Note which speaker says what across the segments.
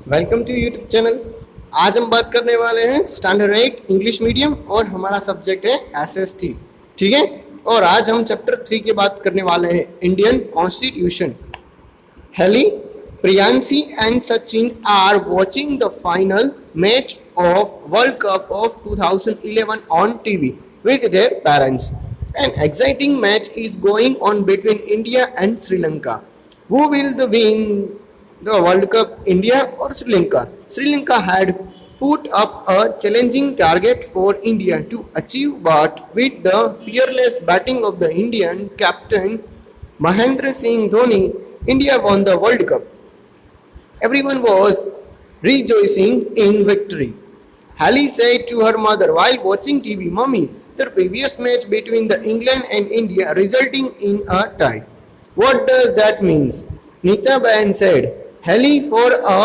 Speaker 1: Welcome to YouTube channel. आज हम बात करने वाले हैं स्टैंडर्ड 8 इंग्लिश मीडियम और हमारा सब्जेक्ट है एसएसटी। ठीक है, और आज हम चैप्टर 3 की बात करने वाले हैं Indian constitution. Haley, Priyanshi and Sachin are watching the final match of World Cup of 2011 on TV with their parents. An exciting match is going on between India and Sri Lanka. Who will win the World Cup, India or Sri Lanka? Sri Lanka had put up a challenging target for India to achieve, but with the fearless batting of the Indian captain Mahendra Singh Dhoni, India won the World Cup. Everyone was rejoicing in victory. Hallie said to her mother while watching TV, "Mommy, the previous match between the England and India resulting in a tie. What does that mean?" Neeta Bain said, "Hallie, for a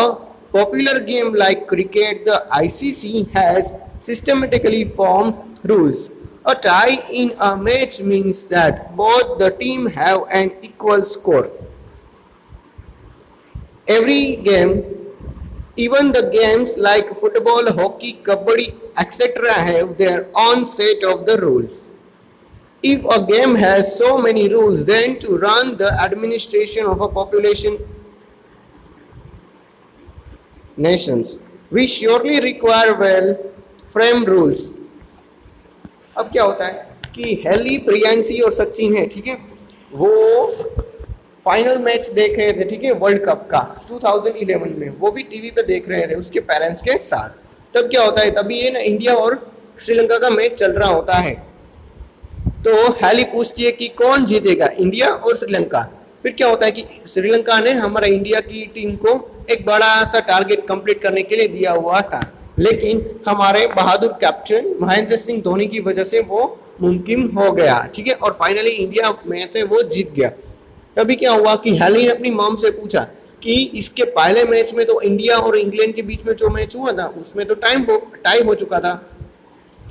Speaker 1: popular game like cricket, the ICC has systematically formed rules. A tie in a match means that both the team have an equal score. Every game, even the games like football, hockey, kabaddi, etc. have their own set of the rules. If a game has so many rules, then to run the administration of a population nations, we surely require well-framed rules." अब क्या होता है कि heli, Priyanshi और सचिन है, ठीक है, वो फाइनल मैच देख रहे थे, ठीक है, वर्ल्ड कप का 2011 में। वो भी टीवी पे देख रहे थे उसके पेरेंट्स के साथ। तब क्या होता है, तभी ये ना इंडिया और श्रीलंका का मैच चल रहा होता है। तो हैली पूछती है कि कौन जीतेगा, इंडिया और श्रीलंका। फिर क्या होता है कि श्रीलंका ने हमारा इंडिया की टीम को एक बड़ा सा टारगेट कंप्लीट करने के लिए दिया हुआ था, लेकिन हमारे बहादुर कैप्टन महेंद्र सिंह धोनी की वजह से वो मुमकिन हो गया, ठीक है, और फाइनली इंडिया मैच है वो जीत गया। तभी क्या हुआ कि हैली ने अपनी मॉम से पूछा कि इसके पहले मैच में तो इंडिया और इंग्लैंड के बीच में जो मैच हुआ था उसमें तो टाई हो चुका था,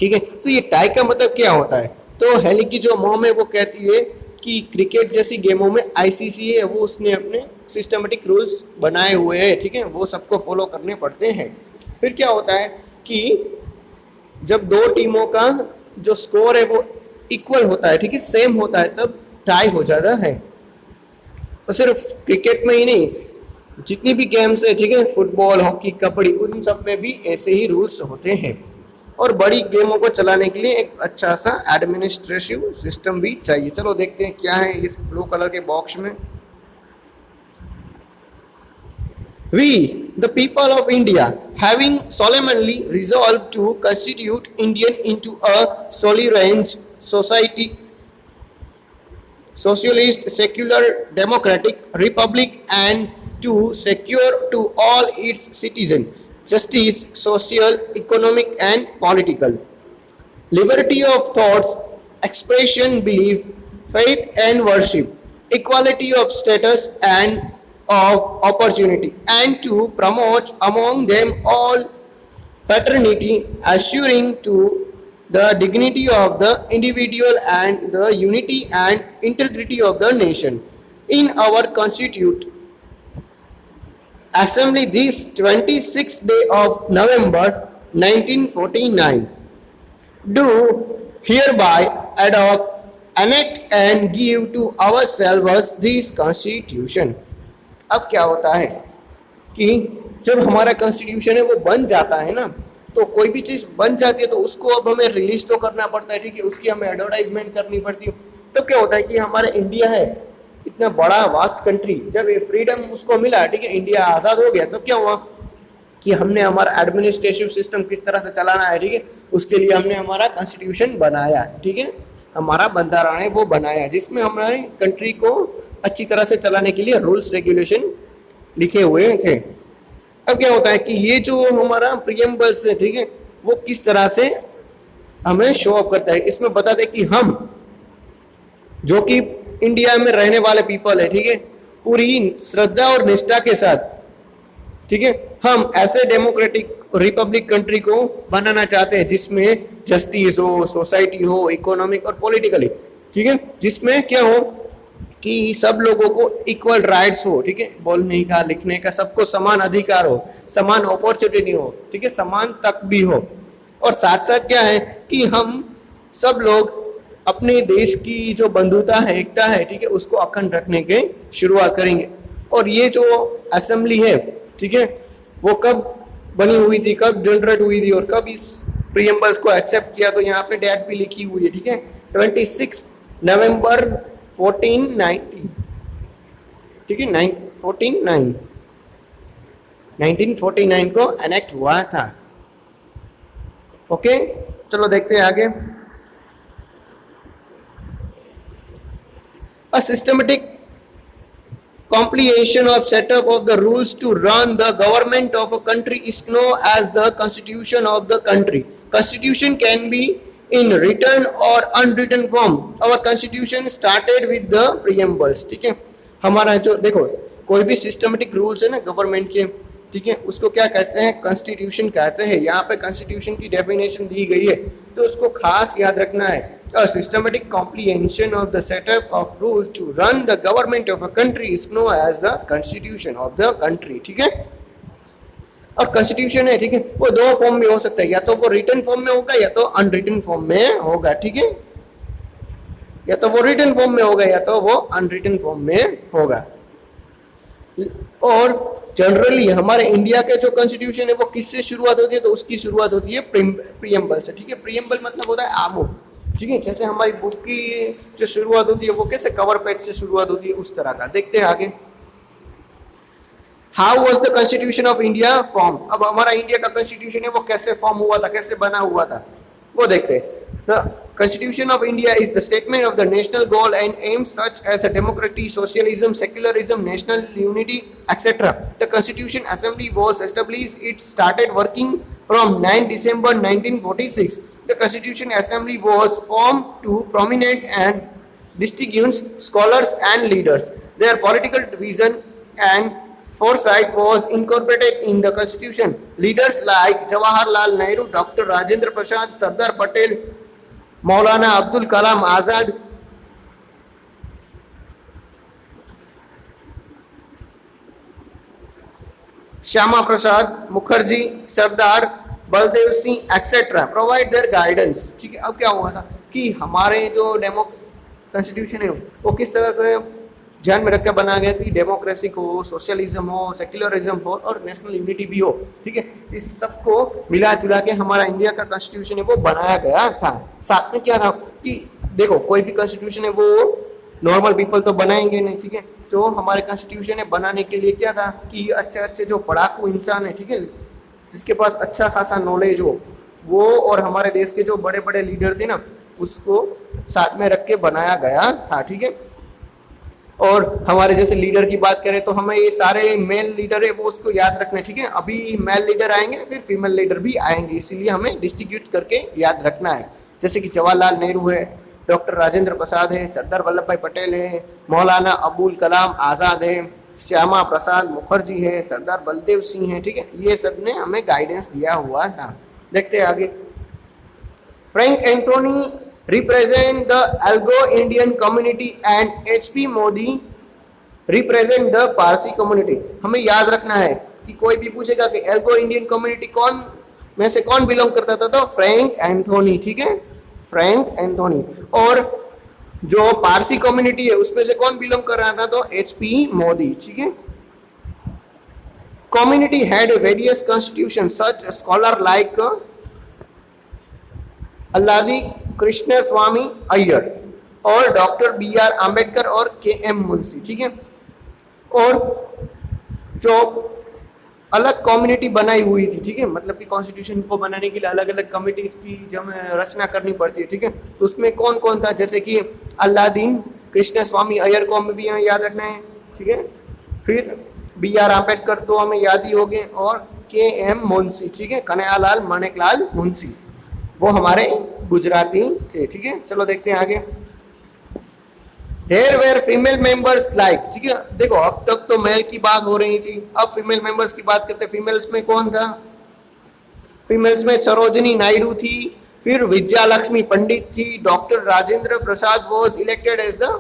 Speaker 1: ठीक है, तो ये टाई का मतलब क्या होता है। तो हैली की जो मॉम है वो कहती है कि क्रिकेट जैसी गेमों में आईसीसी है वो उसने अपने सिस्टमेटिक रूल्स बनाए हुए हैं, ठीक है, वो सबको फॉलो करने पड़ते हैं। फिर क्या होता है कि जब दो टीमों का जो स्कोर है वो इक्वल होता है, ठीक है, सेम होता है, तब टाई हो जाता है। तो सिर्फ क्रिकेट में ही नहीं, जितनी भी गेम्स है, ठीक है, फुटबॉल, हॉकी, कबड्डी, उन सब में भी ऐसे ही रूल्स होते हैं। और बड़ी गेमों को चलाने के लिए एक अच्छा सा एडमिनिस्ट्रेटिव सिस्टम भी चाहिए। चलो देखते हैं क्या है इस ब्लू कलर के बॉक्स में। We, the people of India, having solemnly resolved to constitute India into a sovereign society, socialist, secular, democratic republic, and to secure to all its citizens justice, social, economic, and political, liberty of thoughts, expression, belief, faith, and worship, equality of status and of opportunity, and to promote among them all fraternity, assuring to the dignity of the individual and the unity and integrity of the nation. In our Constitute Assembly this 26th day of November 1949, do hereby adopt, enact and give to ourselves this Constitution. अब क्या होता है कि जब हमारा constitution है वो बन जाता है ना, तो कोई भी चीज़ बन जाती है तो उसको अब हमें रिलीज तो करना पड़ता है, ठीक है, उसकी हमें एडवर्टाइजमेंट करनी पड़ती है। तो क्या होता है कि हमारा इंडिया है इतना बड़ा वास्ट कंट्री, जब ये फ्रीडम उसको मिला, ठीक है, इंडिया आज़ाद हो गया, तब क्या हुआ कि हमने हमारा एडमिनिस्ट्रेटिव सिस्टम किस तरह से चलाना है, ठीक है, उसके लिए हमने हमारा कॉन्स्टिट्यूशन बनाया, ठीक है, हमारा बंधारण है वो बनाया, जिसमें हमारे कंट्री को अच्छी तरह से चलाने के लिए रूल्स रेगुलेशन लिखे हुए थे। अब क्या होता है कि ये जो हमारा प्रीएम्बल्स है, ठीक है, वो किस तरह से हमें शो अप करता है। इसमें बताते हैं कि हम जो कि इंडिया में रहने वाले पीपल है, ठीक है, पूरी श्रद्धा और निष्ठा के साथ, ठीक है, हम ऐसे डेमोक्रेटिक रिपब्लिक कंट्री को बनाना चाहते हैं जिसमें जस्टिस हो, सोसाइटी हो, इकोनॉमिक और पॉलिटिकली, ठीक है, जिसमें क्या हो कि सब लोगों को इक्वल राइट्स हो, ठीक है, बोलने का, लिखने का, सबको समान अधिकार हो, समान अपॉर्चुनिटी हो, ठीक है, समान तक भी हो। और साथ साथ क्या है कि हम सब लोग अपने देश की जो बंधुता है, एकता है, ठीक है, उसको अखंड रखने के शुरुआत करेंगे। और ये जो असेंबली है, ठीक है, वो कब बनी हुई थी, कब जनरेट हुई थी और कब इस प्रीएम्बल्स को एक्सेप्ट किया, तो यहाँ पे डेट भी लिखी हुई है, ठीक है, 26 नवंबर 1490, ठीक है, 1949 को एनेक्ट हुआ था। ओके, चलो देखते हैं आगे। A systematic compilation of setup of the rules to run the government of a country is known as the constitution of the country. Constitution can be in written or unwritten form. Our constitution started with the preambles, ठीक है। हमारा जो देखो कोई भी systematic rules है ना government के, ठीक है, उसको क्या कहते हैं, कॉन्स्टिट्यूशन कहते हैं। यहाँ पे कॉन्स्टिट्यूशन की डेफिनेशन दी गई है, तो उसको खास याद रखना है। A systematic comprehension of the setup of rules to run the government of a country is known as the constitution of the country, ठीक है। और कॉन्स्टिट्यूशन है, ठीक है, वो दो फॉर्म में हो सकता है, या तो वो रिटन फॉर्म में होगा या तो अनरिटन फॉर्म में होगा, ठीक है, या तो वो रिटन फॉर्म में होगा या तो वो अनरिटन फॉर्म में होगा। और जनरली हमारे इंडिया के जो कॉन्स्टिट्यूशन है वो किससे शुरुआत होती है, तो उसकी शुरुआत होती है प्रीएम्बल से, ठीक है। प्रीएम्बल मतलब होता है आमू, ठीक है, जैसे हमारी बुक की जो शुरुआत होती है वो कैसे कवर पेज से शुरुआत होती है, उस तरह का। देखते हैं आगे। How was the constitution of India form. अब हमारा इंडिया का कॉन्स्टिट्यूशन है वो कैसे फॉर्म हुआ था, कैसे बना हुआ था, वो देखते हैं। The Constitution of India is the statement of the national goal and aims such as a democracy, socialism, secularism, national unity, etc. The Constitution Assembly was established. It started working from 9 December 1946. The Constitution Assembly was formed to prominent and distinguished scholars and leaders. Their political vision and foresight was incorporated in the Constitution. Leaders like Jawaharlal Nehru, Dr. Rajendra Prasad, Sardar Patel, Maulana Abdul Kalam Azad, Shyama Prasad Mukherjee, Sardar Baldev Singh etcetera provide their guidance, ठीक है। अब क्या हुआ था कि हमारे जो demo constitution है वो किस तरह से ध्यान में रखकर बनाया गया कि डेमोक्रेसी को, सोशलिज्म हो, सेक्युलरिज्म हो और नेशनल यूनिटी भी हो, ठीक है। इस सबको मिला जुला के हमारा इंडिया का कॉन्स्टिट्यूशन है वो बनाया गया था। साथ में क्या था कि देखो कोई भी कॉन्स्टिट्यूशन है वो नॉर्मल पीपल तो बनाएंगे नहीं, ठीक है। तो हमारे कॉन्स्टिट्यूशन है बनाने के लिए क्या था कि अच्छे अच्छे जो पढ़ाकू इंसान है, ठीक है, जिसके पास अच्छा खासा नॉलेज हो, वो और हमारे देश के जो बड़े बड़े लीडर थे ना, उसको साथ में रख के बनाया गया था, ठीक है। और हमारे जैसे लीडर की बात करें तो हमें ये सारे मेल लीडर है वो उसको याद रखना है, ठीक है। अभी मेल लीडर आएंगे फिर फीमेल लीडर भी आएंगे, इसीलिए हमें डिस्ट्रीब्यूट करके याद रखना है। जैसे कि जवाहरलाल नेहरू है, डॉक्टर राजेंद्र प्रसाद है, सरदार वल्लभ भाई पटेल है, मौलाना अबुल कलाम आज़ाद है, श्यामा प्रसाद मुखर्जी है, सरदार बलदेव सिंह है, ठीक है। ये सब ने हमें गाइडेंस दिया हुआ था। देखते हैं आगे। Frank Anthony represent the Anglo-Indian community and H.P. Modi represent the Parsi community। हमें याद रखना है कि कोई भी पूछेगा कि एल्गो इंडियन कम्युनिटी कौन में से कौन बिलोंग करता था, तो फ्रैंक एंथोनी, ठीक है, फ्रैंक एंथोनी। और जो पारसी कम्युनिटी है उसमें से कौन बिलोंग कर रहा था, तो H.P. मोदी, ठीक है। Community had various constitutions such as scholar like Alladi Krishna स्वामी अय्यर और डॉक्टर B.R. आम्बेडकर और K.M. मुंशी, ठीक है। और जो अलग कम्युनिटी बनाई हुई थी, ठीक है, मतलब कि कॉन्स्टिट्यूशन को बनाने के लिए अलग अलग कमिटीज की जब रचना करनी पड़ती है, ठीक है। तो उसमें कौन कौन था, जैसे कि अल्लादीन कृष्ण स्वामी अय्यर को हमें भी हमें याद रखना है, ठीक है। फिर B.R. आम्बेडकर तो हमें याद ही हो गए, और K.M. मुंशी, ठीक है, कन्हैयालाल माणिकलाल मुंशी, वो हमारे गुजराती थे, ठीक है। चलो देखते हैं आगे। There were female members like, ठीक है, देखो अब तक तो मेल की बात हो रही थी, अब फीमेल मेंबर्स की बात करते हैं। फीमेल्स में कौन था, फीमेल्स में सरोजिनी नायडू थी, फिर विजया लक्ष्मी पंडित थी, doctor Rajendra Prasad was elected as the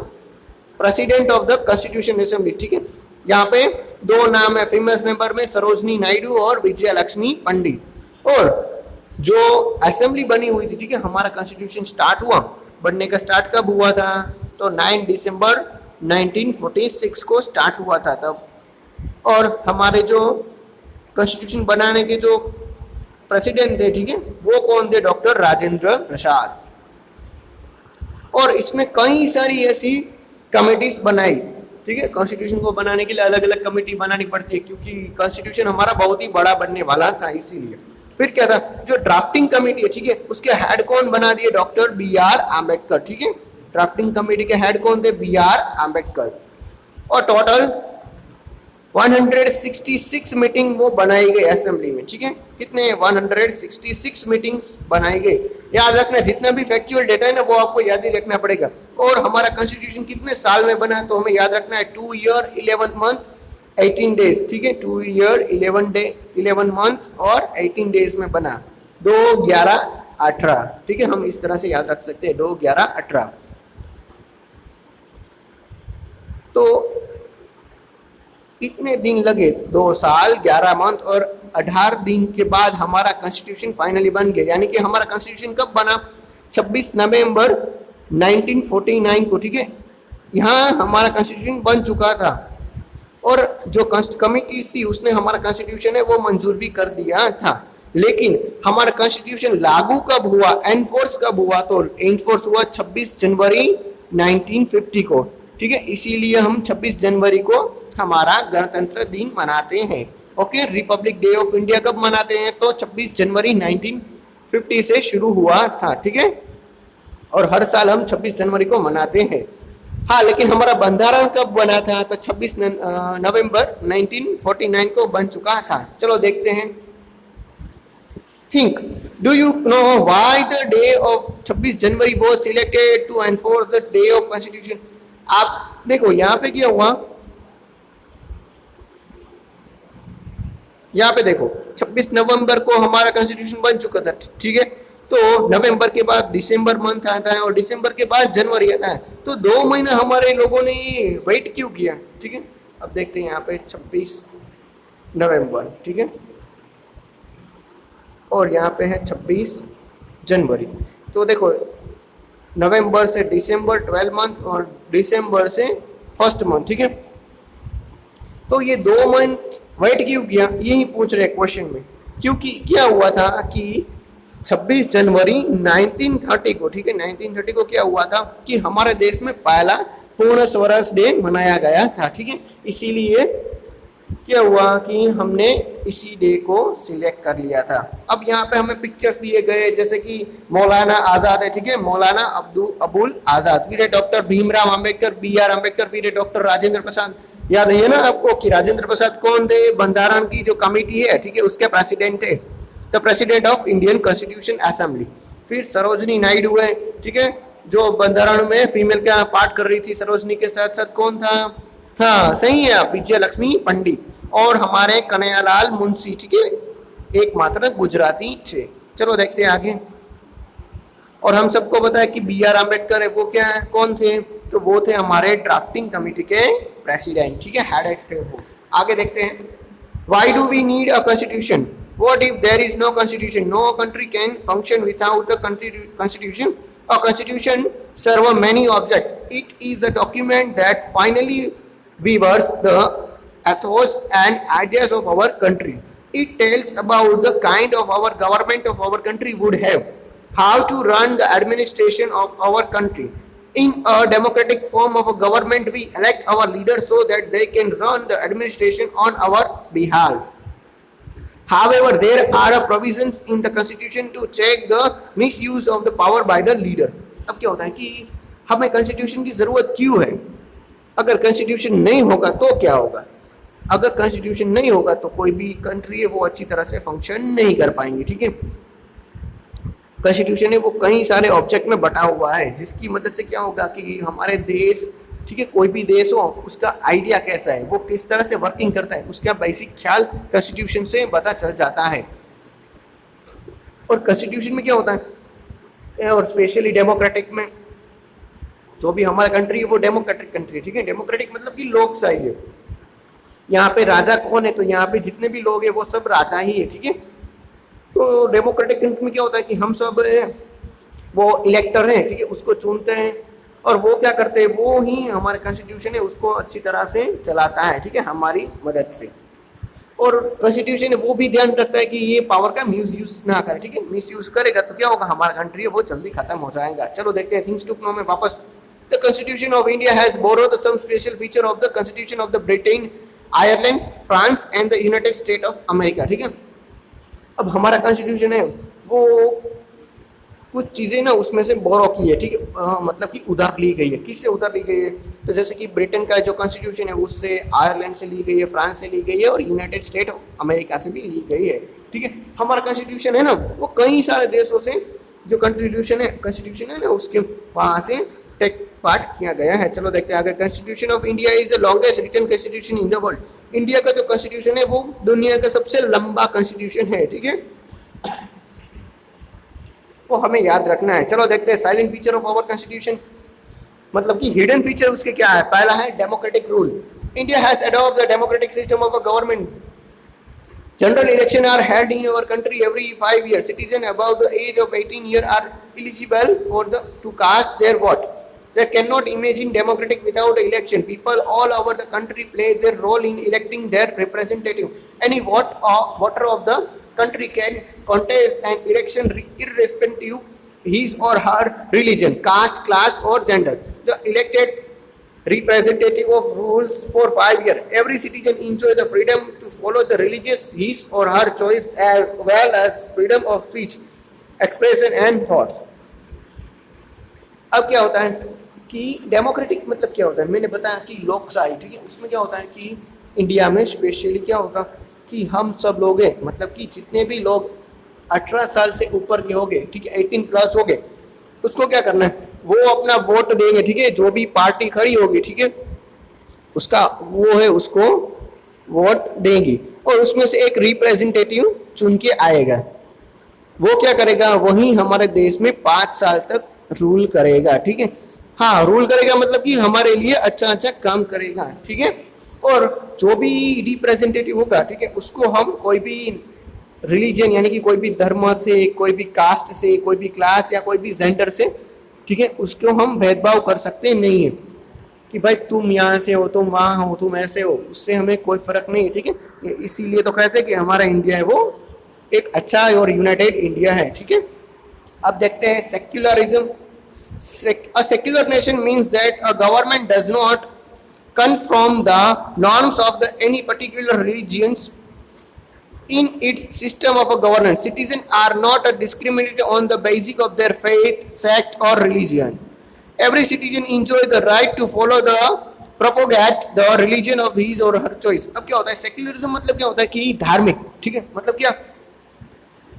Speaker 1: president of the constitution assembly, ठीक है। यहाँ पे दो नाम है फीमेल मेंबर में, सरोजनी नायडू और विजया लक्ष्मी पंडित। और जो असेंबली बनी हुई थी, ठीक है, हमारा कॉन्स्टिट्यूशन स्टार्ट हुआ, बनने का स्टार्ट कब हुआ था, तो 9 दिसंबर 1946 को स्टार्ट हुआ था तब। और हमारे जो कॉन्स्टिट्यूशन बनाने के जो प्रेसिडेंट थे, ठीक है, वो कौन थे, डॉक्टर राजेंद्र प्रसाद। और इसमें कई सारी ऐसी कमिटीज बनाई, ठीक है, कॉन्स्टिट्यूशन को बनाने के लिए अलग अलग कमेटी बनानी पड़ती है, क्योंकि कॉन्स्टिट्यूशन हमारा बहुत ही बड़ा बनने वाला था, इसीलिए। फिर क्या था, जो ड्राफ्टिंग कमेटी है, ठीक है, उसके हेड कौन बना दिए, डॉक्टर B.R. आम्बेडकर, ठीक है। ड्राफ्टिंग कमेटी के हेड कौन थे, B.R. आम्बेडकर। और टोटल 166 मीटिंग वो बनाई गई असेंबली में, ठीक है। कितने, 166 मीटिंग्स बनाई गई। याद रखना, जितना भी फैक्चुअल डेटा है ना, वो आपको याद ही रखना पड़ेगा। और हमारा कॉन्स्टिट्यूशन कितने साल में बना, तो हमें याद रखना है 2 ईयर 11 मंथ 18 डेज, ठीक है। 2 ईयर 11 मंथ और 18 डेज में बना, 2 11 18, ठीक है। हम इस तरह से याद रख सकते हैं, 2 11 18। तो इतने दिन लगे, 2 साल 11 मंथ और 18 दिन के बाद हमारा कॉन्स्टिट्यूशन फाइनली बन गया। यानी कि हमारा कॉन्स्टिट्यूशन कब बना, 26 नवंबर 1949 को, ठीक है। यहाँ हमारा कॉन्स्टिट्यूशन बन चुका था। और जो कमिटीज थी उसने हमारा कॉन्स्टिट्यूशन है वो मंजूर भी कर दिया था। लेकिन हमारा कॉन्स्टिट्यूशन लागू कब हुआ, एनफोर्स कब हुआ, तो एनफोर्स हुआ 26 जनवरी 1950 को, ठीक है। इसीलिए हम 26 जनवरी को हमारा गणतंत्र दिन मनाते हैं। Okay, Republic day of India कब मनाते हैं, तो 26 जनवरी 1950 से शुरू हुआ था, ठीक है। और हर साल हम 26 जनवरी को मनाते हैं। हाँ, लेकिन हमारा बंधारण कब बना था, तो 26 नवंबर 1949 को बन चुका था। चलो देखते हैं। Think, do you know why the day of 26 January was selected to enforce the day of constitution. आप देखो यहाँ पे क्या हुआ, यहाँ पे देखो 26 नवंबर को हमारा कॉन्स्टिट्यूशन बन चुका था, ठीक है। तो नवंबर के बाद दिसंबर मंथ आता है और दिसंबर के बाद जनवरी आता है, तो 2 महीना हमारे लोगों ने वेट क्यों किया, ठीक है। अब देखते हैं यहाँ पे 26 नवंबर, ठीक है, और यहाँ पे है 26 जनवरी। तो देखो नवंबर से दिसंबर 12 मंथ और दिसंबर से 1 मंथ, ठीक है। तो ये 2 मंथ वेट क्यों किया, यही पूछ रहे क्वेश्चन में। क्योंकि क्या हुआ था कि 26 जनवरी 1930 को, ठीक है, 1930 को क्या हुआ था कि हमारे देश में पहला पूर्ण स्वराज डे मनाया गया था, ठीक है। इसीलिए क्या हुआ कि हमने इसी डे को सिलेक्ट कर लिया था। अब यहाँ पे हमें पिक्चर्स दिए गए, जैसे कि मौलाना आजाद है, ठीक है, मौलाना अबुल आजाद, फिर है डॉक्टर भीमराव अंबेडकर, B.R. आम्बेडकर, फिर है डॉक्टर राजेंद्र प्रसाद। याद है ना आपको कि राजेंद्र प्रसाद कौन थे, बंधारण की जो कमेटी है, ठीक है, उसके प्रेसिडेंट थे, the president of Indian constitution assembly. फिर सरोजनी नायडू है, ठीक है, जो बंधारण में फीमेल का पार्ट कर रही थी। सरोजनी के साथ साथ कौन था, हाँ सही है, विजय लक्ष्मी पंडित। और हमारे कन्हैयालाल मुंशी, ठीक है, एकमात्र गुजराती थे। चलो देखते हैं आगे। और हम सबको पता है कि B.R. आम्बेडकर है, वो क्या है, कौन थे, तो वो थे हमारे ड्राफ्टिंग कमेटी के प्रेसिडेंट, ठीक है, हेड थे वो। आगे देखते हैं। Why do we need a constitution, what if there is no constitution, no country can function without a constitution. A constitution serve many object, it is a document that finally weavers the ethos and ideas of our country. It tells about the kind of our government of our country would have, how to run the administration of our country. In a democratic form of a government, we elect our leaders so that they can run the administration on our behalf. However, there are provisions in the constitution to check the misuse of the power by the leader. अब क्या होता है कि हमें constitution की जरूरत क्यों है, अगर constitution नहीं होगा तो क्या होगा, अगर कॉन्स्टिट्यूशन नहीं होगा तो कोई भी कंट्री है वो अच्छी तरह से फंक्शन नहीं कर पाएंगे, ठीक है। कॉन्स्टिट्यूशन है वो कई सारे ऑब्जेक्ट में बटा हुआ है, जिसकी मदद से क्या होगा कि हमारे देश, ठीक है, कोई भी देश हो उसका आइडिया कैसा है, वो किस तरह से वर्किंग करता है, उसका बेसिक ख्याल कॉन्स्टिट्यूशन से पता चल जाता है। और कॉन्स्टिट्यूशन में क्या होता है, और स्पेशली डेमोक्रेटिक में जो भी हमारा कंट्री है वो डेमोक्रेटिक कंट्री है, ठीक है। डेमोक्रेटिक मतलब कि लोकशाही है। यहाँ पे राजा कौन है, तो यहाँ पे जितने भी लोग हैं वो सब राजा ही है, ठीक है। तो डेमोक्रेटिक कंट्री में क्या होता है कि हम सब वो इलेक्टर हैं, ठीक है, उसको चुनते हैं और वो क्या करते हैं, वो ही हमारे कॉन्स्टिट्यूशन है उसको अच्छी तरह से चलाता है, ठीक है, हमारी मदद से। और कॉन्स्टिट्यूशन वो भी ध्यान रखता है कि ये पावर का मिस यूज ना करे, ठीक है। मिस यूज करेगा तो क्या होगा, हमारा कंट्री है वो जल्दी खत्म हो जाएगा। चलो देखते हैं थिंग्स टू नो में वापस। The constitution of India has borrowed some special feature of the constitution of the Britain, Ireland, France and the United State of America, ठीक है। अब हमारा कॉन्स्टिट्यूशन है वो कुछ चीजें ना उसमें से बोरो की है, ठीक है, मतलब कि उधार ली गई है। किससे उधार ली गई है, तो जैसे कि ब्रिटेन का जो कॉन्स्टिट्यूशन है उससे, आयरलैंड से ली गई है, फ्रांस से ली गई है और यूनाइटेड स्टेट ऑफ अमेरिका से भी ली गई है, ठीक है। हमारा कॉन्स्टिट्यूशन है ना वो कई सारे देशों से जो कॉन्स्टिट्यूशन है ना उसके वहां से टेक पार्ट किया गया है। चलो देखते हैं आगे। Constitution of India is the longest written constitution in the world. India का जो कॉन्स्टिट्यूशन है वो दुनिया का सबसे लंबा कॉन्स्टिट्यूशन है, ठीक है, वो हमें याद रखना है। चलो देखते हैं silent feature of our constitution, मतलब कि हिडन फीचर उसके क्या है। पहला है democratic rule. India has adopt the democratic system of a government. General election are held in our country every 5 years. Citizens above the age of 18 years are eligible for to cast their vote. They cannot imagine democratic without election. People all over the country play their role in electing their representative. Any voter of the country can contest an election irrespective his or her religion, caste, class or gender. The elected representative of rules for 5 years. Every citizen enjoy the freedom to follow the religious his or her choice as well as freedom of speech, expression and thoughts. अब क्या होता है कि democratic मतलब क्या होता है, मैंने बताया कि लोकशाही, ठीक है। उसमें क्या होता है कि इंडिया में स्पेशली क्या होगा कि हम सब लोग हैं, मतलब कि जितने भी लोग 18 साल से ऊपर के हो गए, ठीक है, 18 प्लस हो गए, उसको क्या करना है, वो अपना वोट देंगे, ठीक है। जो भी पार्टी खड़ी होगी, ठीक है, उसका वो है उसको वोट देंगी और उसमें से एक रिप्रेजेंटेटिव चुन के आएगा। वो क्या करेगा, वही हमारे देश में 5 साल तक रूल करेगा, ठीक है। हाँ, रूल करेगा मतलब कि हमारे लिए अच्छा अच्छा काम करेगा, ठीक है। और जो भी रिप्रेजेंटेटिव होगा, ठीक है, उसको हम कोई भी रिलीजन यानी कि कोई भी धर्म से, कोई भी कास्ट से, कोई भी क्लास या कोई भी जेंडर से, ठीक है, उसको हम भेदभाव कर सकते नहीं है कि भाई तुम यहाँ से हो, तुम वहाँ हो, तुम ऐसे हो, उससे हमें कोई फर्क नहीं है, ठीक है। इसीलिए तो कहते हैं कि हमारा इंडिया है वो एक अच्छा और यूनाइटेड इंडिया है, ठीक है। अब देखते हैं secularism. A secular nation means that a government does not conform the norms of the any particular religions in its system of a governance. Citizens are not discriminated on the basis of their faith, sect or religion. Every citizen enjoys the right to follow the propagate the religion of his or her choice. अब क्या होता है secularism, मतलब क्या होता है कि धार्मिक, ठीक है, मतलब क्या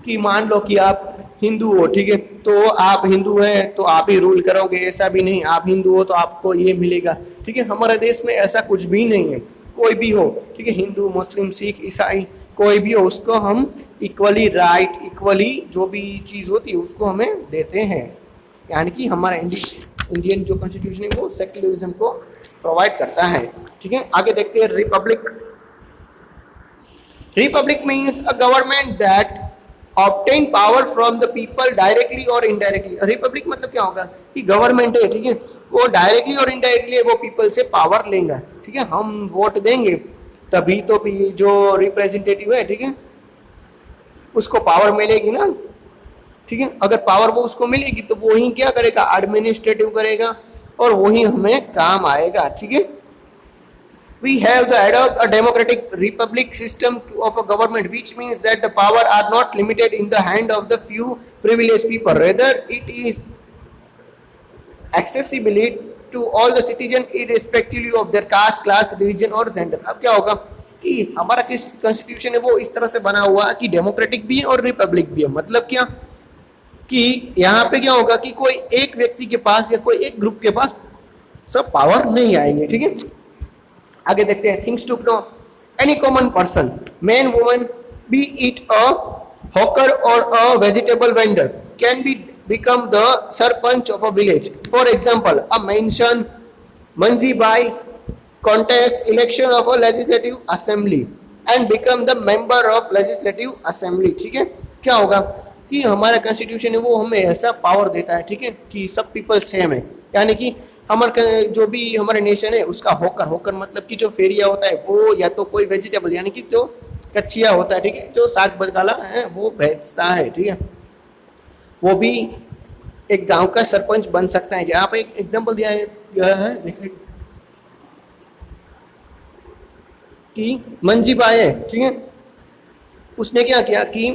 Speaker 1: कि मान लो कि आप हिंदू हो, ठीक है, तो आप हिंदू हैं तो आप ही रूल करोगे, ऐसा भी नहीं आप हिंदू हो तो आपको ये मिलेगा, ठीक है। हमारे देश में ऐसा कुछ भी नहीं है। कोई भी हो, ठीक है, हिंदू, मुस्लिम, सिख, ईसाई, कोई भी हो, उसको हम इक्वली राइट, इक्वली जो भी चीज़ होती है उसको हमें देते हैं। यानी कि हमारा इंडियन जो कॉन्स्टिट्यूशन है वो सेक्युलरिज्म को प्रोवाइड करता है, ठीक है। आगे देखते हैं Republic. Republic means a government that obtain power from the people directly और इनडायरेक्टली। रिपब्लिक मतलब क्या होगा कि गवर्नमेंट है, ठीक है, वो डायरेक्टली और इनडायरेक्टली वो पीपल से पावर लेंगे, ठीक है। हम वोट देंगे तभी तो जो रिप्रेजेंटेटिव है, ठीक है, उसको पावर मिलेगी ना, ठीक है। अगर पावर वो उसको मिलेगी तो वो ही क्या करेगा, एडमिनिस्ट्रेटिव करेगा और वही हमें काम आएगा, ठीक है। We have the adopt a democratic republic system of a government, which means that the power are not limited in the hand of the few privileged people. Rather, it is accessible to all the citizens irrespectively of their caste, class, religion और gender. अब क्या होगा कि हमारा constitution है वो इस तरह से बना हुआ है कि डेमोक्रेटिक भी है और रिपब्लिक भी है। मतलब क्या कि यहाँ पे क्या होगा कि कोई एक व्यक्ति के पास या कोई एक ग्रुप के पास सब पावर नहीं आएंगे, ठीक है। आगे देखते हैं things to know. Any common person, man, woman, be it a hawker or a vegetable vendor, can be become the sarpanch of a village. For example, a mention Manji Bhai contest election of a legislative assembly and become the member of legislative assembly. ठीक है, क्या होगा कि हमारा constitution है वो हमें ऐसा पावर देता है, ठीक है, कि सब पीपल सेम है, यानी कि हमारे जो भी हमारे नेशन है उसका होकर होकर मतलब कि जो फेरिया होता है वो या तो कोई वेजिटेबल यानी कि जो कच्चिया होता है, ठीक है, जो साग बगाला है वो बेचता है, ठीक है, वो भी एक गांव का सरपंच बन सकता है। यहाँ पे एक एग्जांपल दिया है देखिए कि मंजी भाई है, ठीक है, उसने क्या किया कि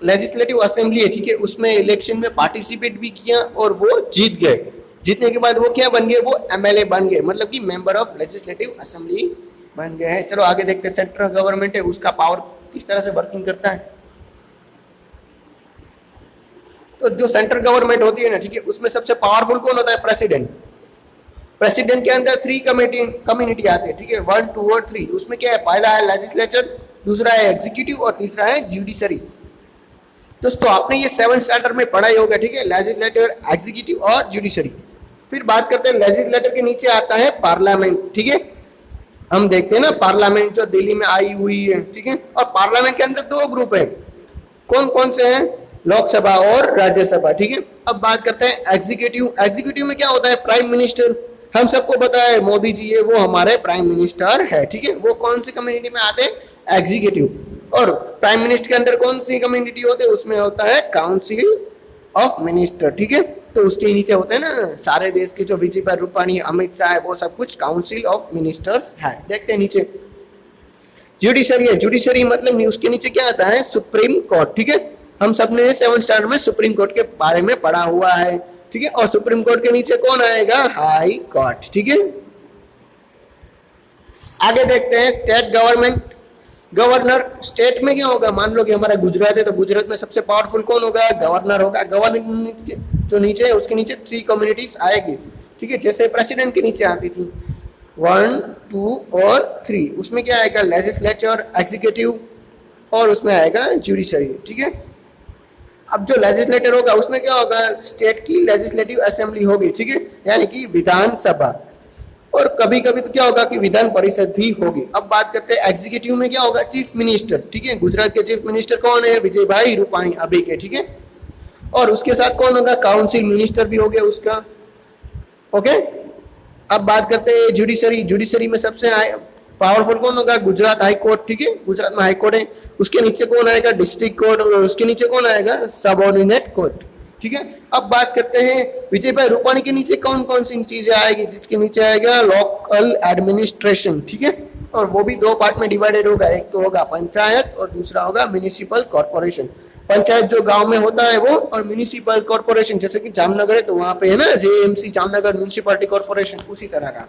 Speaker 1: लेजिस्लेटिव असेंबली है, ठीक है, उसमें इलेक्शन में पार्टिसिपेट भी किया और वो जीत गए। जीतने के बाद वो क्या बन गए, वो एमएलए बन गए, मतलब कि मेंबर ऑफ लेजिस्लेटिव असेंबली बन गए हैं। चलो आगे देखते हैं सेंट्रल गवर्नमेंट है उसका पावर किस तरह से वर्किंग करता है। तो जो सेंट्रल गवर्नमेंट होती है ना, ठीक है, उसमें सबसे पावरफुल कौन होता है, प्रेसिडेंट। प्रेसिडेंट के अंदर 3 कम्युनिटी आते हैं, ठीक है, 1, 2 और 3। उसमें क्या है, पहला है लेजिस्लेचर, दूसरा है एग्जीक्यूटिव और तीसरा है जुडिशरी। दोस्तों आपने ये 7 स्टैंडर्ड में पढ़ा ही होगा, ठीक है, लेजिस्लेटर, एग्जीक्यूटिव और जुडिशरी। फिर बात करते हैं लेजिस्लेटर के नीचे आता है पार्लियामेंट, ठीक है, हम देखते हैं ना पार्लियामेंट जो दिल्ली में आई हुई है, ठीक है, और पार्लियामेंट के अंदर 2 ग्रुप है, कौन कौन से हैं, लोकसभा और राज्यसभा, ठीक है। अब बात करते हैं एग्जीक्यूटिव। एग्जीक्यूटिव में क्या होता है, प्राइम मिनिस्टर, हम सबको पता है मोदी जी है वो हमारे प्राइम मिनिस्टर है, ठीक है, वो कौन सी कम्युनिटी में आते हैं, एग्जीक्यूटिव। और प्राइम मिनिस्टर के अंदर कौन सी कम्युनिटी होते हैं, उसमें होता है काउंसिल ऑफ मिनिस्टर, ठीक है, तो उसके नीचे होते हैं ना सारे देश के जो विजय भाई रूपाणी, अमित शाह है, वो सब कुछ काउंसिल ऑफ मिनिस्टर्स है। देखते हैं नीचे जुडिशरी है, जुडिशरी मतलब उसके नीचे क्या आता है, सुप्रीम कोर्ट, ठीक है, हम सबने 7 स्टैंडर्ड में सुप्रीम कोर्ट के बारे में पढ़ा हुआ है, ठीक है, और सुप्रीम कोर्ट के नीचे कौन आएगा, हाई कोर्ट, ठीक है। आगे देखते हैं स्टेट गवर्नमेंट, गवर्नर। स्टेट में क्या होगा, मान लो कि हमारा गुजरात है तो गुजरात में सबसे पावरफुल कौन होगा, गवर्नर होगा। गवर्नर जो नीचे है उसके नीचे 3 कम्युनिटीज आएगी, ठीक है, जैसे प्रेसिडेंट के नीचे आती थी 1, 2 और 3। उसमें क्या आएगा, लेजिस्लेचर, एग्जीक्यूटिव और उसमें आएगा जुडिशरी, ठीक है। अब जो लेजिस्लेटर होगा उसमें क्या होगा, स्टेट की लेजिस्लेटिव असेंबली होगी, ठीक है, यानी कि विधानसभा, और कभी कभी तो क्या होगा कि विधान परिषद भी होगी। अब बात करते हैं एग्जीक्यूटिव में क्या होगा, चीफ मिनिस्टर, ठीक है, गुजरात के चीफ मिनिस्टर कौन है, विजय भाई रूपाणी अभी के, ठीक है, और उसके साथ कौन होगा, काउंसिल मिनिस्टर भी हो गया उसका, ओके। अब बात करते हैं जुडिशरी। जुडिशरी में सबसे पावरफुल कौन होगा, गुजरात हाई कोर्ट, ठीक है, गुजरात में हाई कोर्ट है, उसके नीचे कौन आएगा, डिस्ट्रिक्ट कोर्ट, और उसके नीचे कौन आएगा, सबऑर्डिनेट कोर्ट, ठीक है। अब बात करते हैं विजय भाई रूपाणी के नीचे कौन कौन सी चीजें आएगी, जिसके नीचे आएगा लोकल एडमिनिस्ट्रेशन, ठीक है, और वो भी 2 पार्ट में डिवाइडेड होगा, एक तो होगा पंचायत और दूसरा होगा म्युनिसिपल कॉर्पोरेशन। पंचायत जो गांव में होता है वो, और म्युनिसिपल कॉर्पोरेशन जैसे कि जामनगर है तो वहां पे है ना जेएमसी, जामनगर म्युनिसिपलिटी कॉर्पोरेशन, उसी तरह का।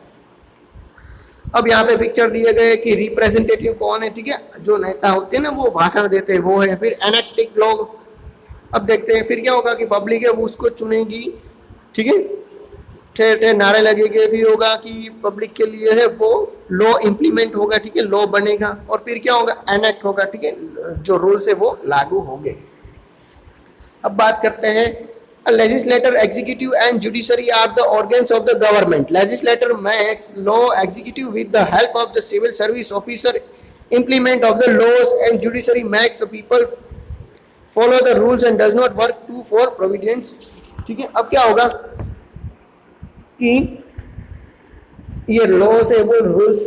Speaker 1: अब यहाँ पे पिक्चर दिए गए कि रिप्रेजेंटेटिव कौन है, ठीक है, जो नेता होते हैं ना वो भाषण देते हैं वो है। फिर एनेक्टिक लोग, अब देखते हैं फिर क्या होगा कि पब्लिक है वो उसको चुनेगी, ठीक है, ठेर ठेर नारे लगेंगे। फिर होगा कि पब्लिक के लिए है वो लॉ इम्प्लीमेंट होगा, ठीक है, लॉ बनेगा। और फिर क्या होगा, एनेक्ट होगा, ठीक है, जो रूल्स है वो लागू होंगे। अब बात करते हैं legislator, executive and judiciary are the organs of the government. Legislator makes law, executive with the help of the civil service officer implement of the laws, and judiciary makes the people follow the rules and does not work to for providence, ठीक है। अब क्या होगा कि ये loss है वो rules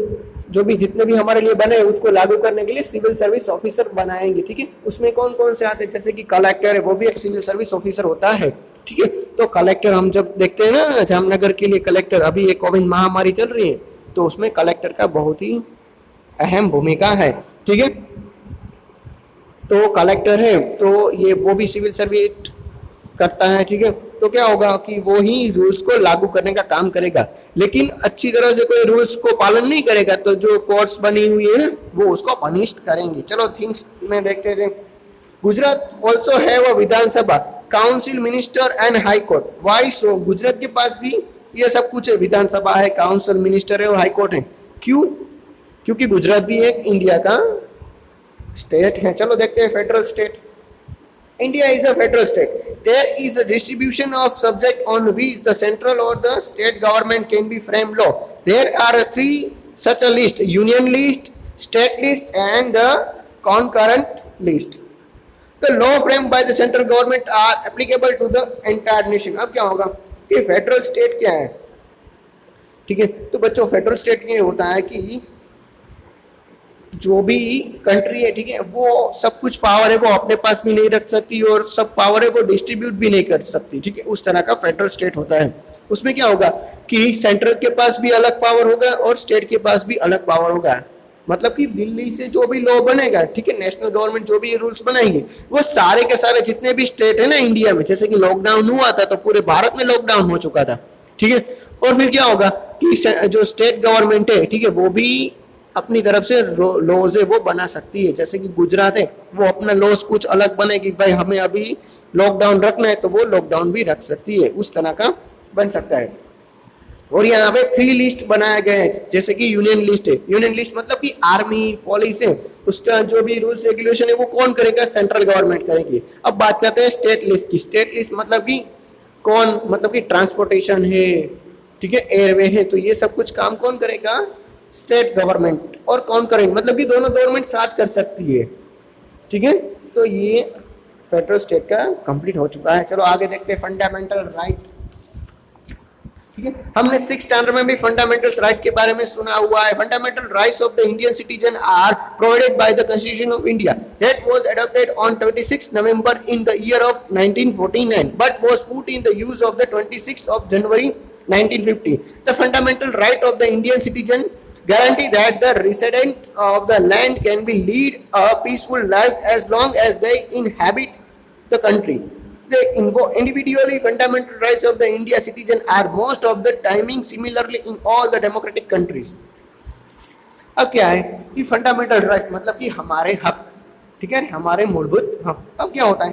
Speaker 1: जो भी जितने भी हमारे लिए बने उसको लागू करने के लिए सिविल सर्विस ऑफिसर बनाएंगे, ठीक है। उसमें कौन कौन से आते हैं, जैसे कि कलेक्टर है वो भी एक सिविल सर्विस ऑफिसर होता है, ठीक है। तो कलेक्टर हम जब देखते हैं ना जामनगर के लिए कलेक्टर, अभी एक कोविड महामारी चल रही है तो उसमें कलेक्टर का बहुत ही अहम भूमिका है, ठीक है। तो कलेक्टर है तो ये वो भी सिविल सर्विस करता है, ठीक है। तो क्या होगा कि वो ही रूल्स को लागू करने का काम करेगा, लेकिन अच्छी तरह से कोई रूल्स को पालन नहीं करेगा तो जो कोर्ट्स बनी हुई है वो उसको पनिश करेंगे। चलो थिंग्स में देखते थे। Gujarat also have a Vidhan Sabha, council, minister and high court. Why so, Gujarat के पास भी ये सब कुछ है, विधानसभा है, काउंसिल, मिनिस्टर है और हाई कोर्ट है। क्यों, क्योंकि गुजरात भी एक इंडिया का स्टेट है। चलो देखते हैं federal state. India is a federal state. There is a distribution of subject on which the central or the state government can be framed law. There are three such a list: union list, state list, and the concurrent list. The law framed by the central government are applicable to the entire nation. अब क्या होगा कि federal state क्या है, ठीक है। तो बच्चों फेडरल स्टेट ये होता है कि जो भी कंट्री है, ठीक है, वो सब कुछ पावर है वो अपने पास भी नहीं रख सकती और सब पावर है वो डिस्ट्रीब्यूट भी नहीं कर सकती, ठीक है। उस तरह का फेडरल स्टेट होता है। उसमें क्या होगा कि सेंट्रल के पास भी अलग पावर होगा और स्टेट के पास भी अलग पावर होगा। मतलब कि दिल्ली से जो भी लॉ बनेगा, ठीक है, नेशनल गवर्नमेंट जो भी रूल्स बनाएंगे वो सारे के सारे जितने भी स्टेट है ना इंडिया में, जैसे कि लॉकडाउन हुआ था तो पूरे भारत में लॉकडाउन हो चुका था, ठीक है। और फिर क्या होगा कि जो स्टेट गवर्नमेंट है, ठीक है, वो भी अपनी तरफ से लॉज है वो बना सकती है। जैसे कि गुजरात है वो अपना लॉज कुछ अलग बनेगी, भाई हमें अभी लॉकडाउन रखना है तो वो लॉकडाउन भी रख सकती है, उस तरह का बन सकता है। और यहाँ पे 3 लिस्ट बनाया गया है, जैसे कि यूनियन लिस्ट है। यूनियन लिस्ट मतलब कि आर्मी पुलिस है, उसका जो भी रूल्स रेगुलेशन है वो कौन करेगा, सेंट्रल गवर्नमेंट करेगी। अब बात करते हैं स्टेट लिस्ट की। स्टेट लिस्ट मतलब कि कौन, मतलब कि ट्रांसपोर्टेशन है, ठीक है, एयरवे है, तो ये सब कुछ काम कौन करेगा, स्टेट गवर्नमेंट। और कौन करेंगे मतलब कि दोनों गवर्नमेंट साथ कर सकती है, ठीक है। तो ये फेडरल स्टेट का कंप्लीट हो चुका है। चलो आगे देखते हैं फंडामेंटल राइट, ठीक है। हमने 6th स्टैंडर्ड में भी फंडामेंटल राइट के बारे में सुना हुआ है। Fundamental rights of the Indian citizen are provided by the constitution of India that was adopted on 26 November in the year of 1949 but was put in the use of the 26th of January 1950. The fundamental right of the Indian citizen guarantee that the resident of the land can be lead a peaceful life as long as they inhabit the country. The individually fundamental rights of the India citizen are most of the timing similarly in all the democratic countries. अब क्या है कि fundamental rights मतलब कि हमारे हक, ठीक है, हमारे मूलभूत हक। अब क्या होता है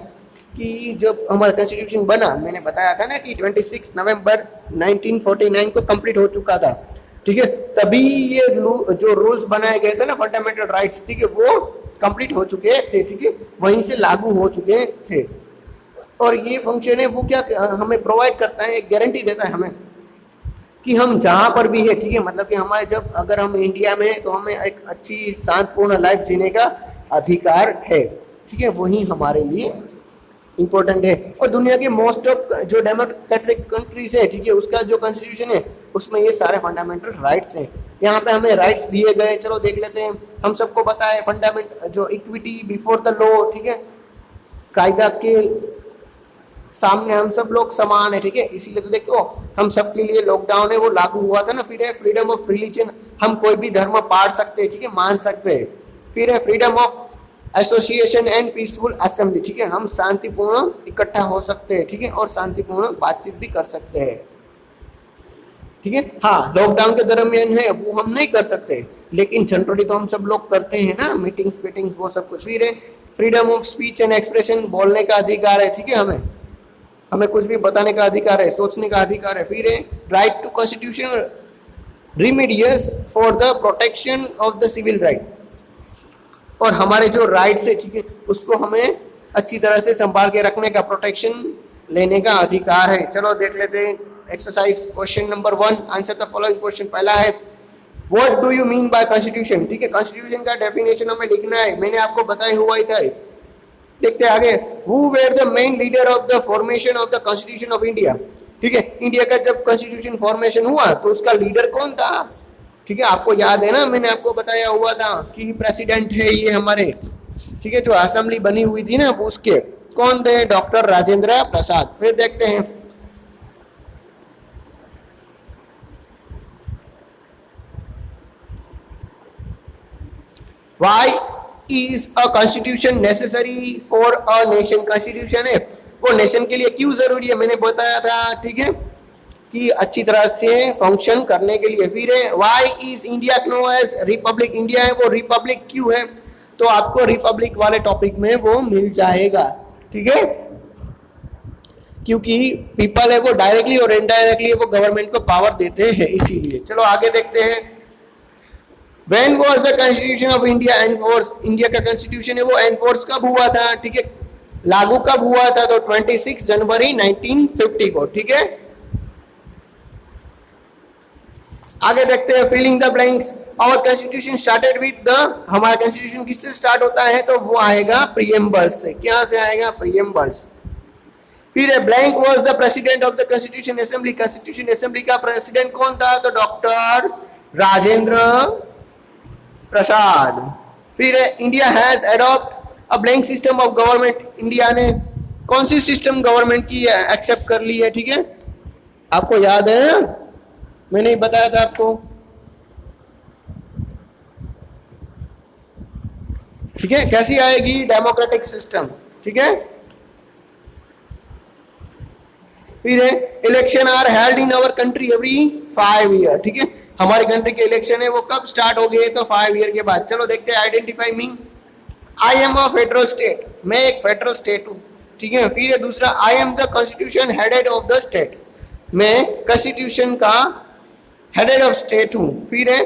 Speaker 1: कि जब हमारा कॉन्स्टिट्यूशन बना, मैंने बताया था ना कि 26 नवंबर 1949 को कंप्लीट हो चुका था, ठीक है। तभी ये जो रूल्स बनाए गए थे ना फंडामेंटल राइट्स, ठीक है, वो कंप्लीट हो चुके थे, ठीक है, वहीं से लागू हो चुके थे। और ये फंक्शन है वो क्या हमें प्रोवाइड करता है, एक गारंटी देता है हमें कि हम जहाँ पर भी है, ठीक है, मतलब कि हमारे जब अगर हम इंडिया में हैं तो हमें एक अच्छी शांतिपूर्ण लाइफ जीने का अधिकार है, ठीक है, वही हमारे लिए इम्पोर्टेंट है। और दुनिया के मोस्ट ऑफ जो डेमोक्रेटिक कंट्रीज है, ठीक है, उसका जो कॉन्स्टिट्यूशन है उसमें ये सारे फंडामेंटल राइट्स हैं। यहाँ पे हमें राइट्स दिए गए, चलो देख लेते हैं। हम सबको पता है फंडामेंट जो इक्विटी बिफोर द लॉ, ठीक है, कायदा के सामने हम सब लोग समान है, ठीक है। इसीलिए तो देखो हम सब के लिए लॉकडाउन है वो लागू हुआ था ना। फिर है फ्रीडम ऑफ रिलीजन, हम कोई भी धर्म पाड़ सकते हैं, ठीक है, मान सकते हैं। फिर है freedom of association and peaceful assembly, ठीक है, हम शांतिपूर्ण इकट्ठा हो सकते हैं, ठीक है, और शांतिपूर्ण बातचीत भी कर सकते हैं, ठीक है। हाँ, लॉकडाउन के दरमियान है वो हम नहीं कर सकते, लेकिन जनरली तो हम सब लोग करते हैं ना, मीटिंग्स वो सब कुछ। फिर है freedom of speech and expression, बोलने का अधिकार है, ठीक है, हमें कुछ भी बताने का अधिकार है, सोचने का अधिकार है। फिर है right to constitution remedies for the protection of the civil right, और हमारे जो राइट्स है, ठीक है, उसको हमें अच्छी तरह से संभाल के रखने का, प्रोटेक्शन लेने का अधिकार है। चलो देख लेते हैं exercise question number 1, answer the following question. पहला है what do you mean by constitution, ठीक है, कॉन्स्टिट्यूशन का डेफिनेशन हमें लिखना है, मैंने आपको बताया हुआ ही था। देखते हैं आगे। Who were the main leader of the formation of the Constitution of India, ठीक है, इंडिया का जब कॉन्स्टिट्यूशन फॉर्मेशन हुआ तो उसका लीडर कौन था, ठीक है, आपको याद है ना, मैंने आपको बताया हुआ था कि प्रेसिडेंट है ये हमारे, ठीक है, जो असेंबली बनी हुई थी ना उसके कौन थे, डॉक्टर राजेंद्र प्रसाद। फिर देखते हैं why is a constitution necessary for a nation, constitution है वो नेशन के लिए क्यों जरूरी है, मैंने बताया था, ठीक है, कि अच्छी तरह से फंक्शन करने के लिए। फिर है why is India know as republic, India है वो रिपब्लिक क्यों है, तो आपको रिपब्लिक वाले टॉपिक में वो मिल जाएगा, ठीक है, क्योंकि पीपल है वो डायरेक्टली और इनडायरेक्टली वो गवर्नमेंट को पावर देते हैं, इसीलिए। चलो आगे देखते हैं। When was the Constitution of India enforced? India का कॉन्स्टिट्यूशन है वो एनफोर्स कब हुआ था, ठीक है, लागू कब हुआ था? तो 26 जनवरी 1950 को, ठीक है। आगे देखते हैं filling the blanks. Our constitution started with the, हमारा कॉन्स्टिट्यूशन किससे स्टार्ट होता है? तो वो आएगा प्रीएम्बल्स से। क्या से आएगा? प्रीएम्बल्स। फिर blank was the president of the constitution assembly. Constitution assembly का प्रेसिडेंट कौन था? तो डॉक्टर राजेंद्र प्रसाद। फिर India has adopt a blank system of government. India ने कौन सी सिस्टम गवर्नमेंट की एक्सेप्ट कर ली है? ठीक है, आपको याद है ना, मैंने ही बताया था आपको, ठीक है। कैसी आएगी? डेमोक्रेटिक सिस्टम, ठीक है। फिर election are held in our country every 5 year, ठीक है। हमारी कंट्री के इलेक्शन है वो कब स्टार्ट हो गए? तो 5 ईयर के बाद। चलो देखते हैं, identify me. I am a federal state, मैं एक फेडरल स्टेट हूँ, ठीक है। फिर दूसरा, आई am the constitution headed of the state, मैं कॉन्स्टिट्यूशन का हेडेड ऑफ स्टेट हूँ। फिर है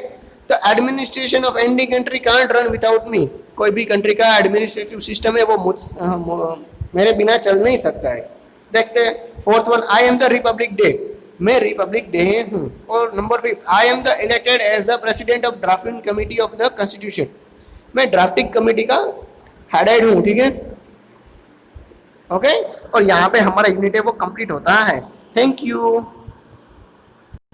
Speaker 1: the administration of any country can't run without me, कोई भी कंट्री का एडमिनिस्ट्रेटिव सिस्टम है वो मेरे बिना चल नहीं सकता है। देखते हैं fourth one, I am the republic day, मैं रिपब्लिक डे हूँ। और नंबर 5, I am the elected as the president of drafting committee of the constitution, मैं ड्राफ्टिंग कमेटी का हेडेड हूँ, ठीक है। ओके, और यहाँ पे हमारा यूनिट है वो कंप्लीट होता है। Thank you.